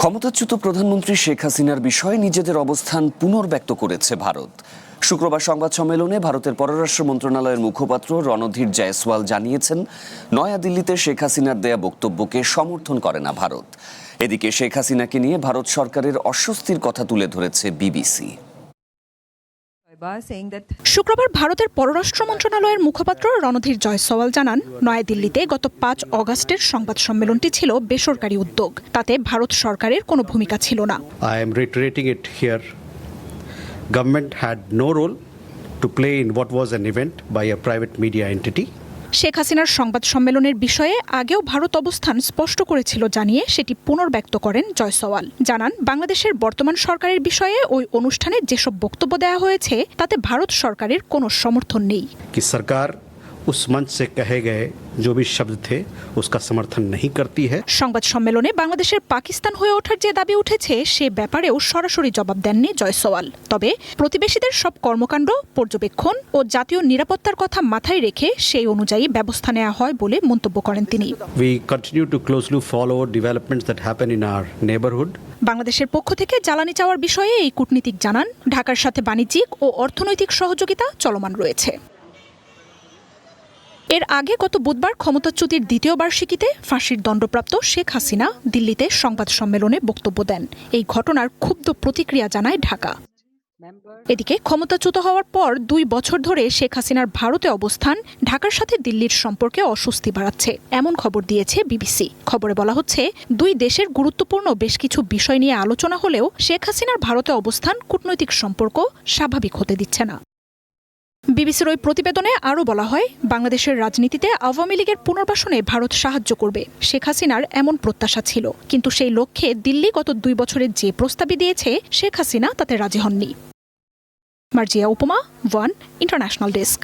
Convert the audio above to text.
ক্ষমতাচ্যুত প্রধানমন্ত্রী শেখ হাসিনার বিষয়ে নিজেদের অবস্থান পুনর্ব্যক্ত করেছে ভারত। শুক্রবার সংবাদ সম্মেলনে ভারতের পররাষ্ট্র মন্ত্রণালয়ের মুখপাত্র রণধীর জয়সওয়াল জানিয়েছেন, নয়াদিল্লিতে শেখ হাসিনার দেয়া বক্তব্যকে সমর্থন করে না ভারত। এদিকে শেখ হাসিনাকে নিয়ে ভারত সরকারের অস্বস্তির কথা তুলে ধরেছে বিবিসি। শুক্রবার ভারতের পররাষ্ট্র মন্ত্রণালয়ের মুখপাত্র রণধীর জয়সওয়াল জানান, নয়াদিল্লিতে গত ৫ অগাস্টের সংবাদ সম্মেলনটি ছিল বেসরকারি উদ্যোগ। তাতে ভারত সরকারের কোনো ভূমিকা ছিল না। I am reiterating it here. Government had no role to play in what was an event by a private media entity. Sheikh হাসিনার সংবাদ সম্মেলনের বিষয়ে আগেও ভারত অবস্থান স্পষ্ট করেছিল জানিয়ে সেটি পুনর্ব্যক্ত করেন জয়সওয়াল। জানান, বাংলাদেশের বর্তমান সরকারের বিষয়ে ওই অনুষ্ঠানে যেসব বক্তব্য দেওয়া হয়েছে তাতে ভারত সরকারের কোনো সমর্থন নেই। कि सरकार उस मंच से कहे गए जो भी शब्द थे उसका समर्थन नहीं करती है। সংবাদ সম্মেলনে বাংলাদেশের পাকিস্তান হয়ে ওঠার যে দাবি উঠেছে সে ব্যাপারেও সরাসরি জবাব দেননি জয়সওয়াল। তবে প্রতিবেশীদের সব কর্মকাণ্ড পর্যবেক্ষণ ও জাতীয় নিরাপত্তার কথা মাথায় রেখে সেই অনুযায়ী ব্যবস্থা নেওয়া হয় বলে মন্তব্য করেন তিনি। We continue to closely follow developments that happen in our neighborhood. বাংলাদেশের পক্ষ থেকে জ্বালানি চাওয়ার বিষয়ে এই কূটনীতিক জানান, ঢাকার সাথে বাণিজ্যিক ও অর্থনৈতিক সহযোগিতা চলমান রয়েছে। এর আগে গত বুধবার ক্ষমতাচ্যুতির দ্বিতীয় বার্ষিকীতে ফাঁসির দণ্ডপ্রাপ্ত শেখ হাসিনা দিল্লিতে সংবাদ সম্মেলনে বক্তব্য দেন। এই ঘটনার ক্ষুব্ধ প্রতিক্রিয়া জানায় ঢাকা। এদিকে ক্ষমতাচ্যুত হওয়ার পর 2 বছর ধরে শেখ হাসিনার ভারতে অবস্থান ঢাকার সাথে দিল্লির সম্পর্কে অস্বস্তি বাড়াচ্ছে, এমন খবর দিয়েছে বিবিসি। খবরে বলা হচ্ছে, 2 দেশের গুরুত্বপূর্ণ বেশ কিছু বিষয় নিয়ে আলোচনা হলেও শেখ হাসিনার ভারতে অবস্থান কূটনৈতিক সম্পর্ক স্বাভাবিক হতে দিচ্ছে না। বিবিসির ওই প্রতিবেদনে আরও বলা হয়, বাংলাদেশের রাজনীতিতে আওয়ামী লীগের পুনর্বাসনে ভারত সাহায্য করবে, শেখ হাসিনার এমন প্রত্যাশা ছিল। কিন্তু সেই লক্ষ্যে দিল্লি গত 2 বছরের যে প্রস্তাবই দিয়েছে শেখ হাসিনা তাতে রাজি হননি। মার্জিয়া উপমা, ওয়ান ইন্টারন্যাশনাল ডেস্ক।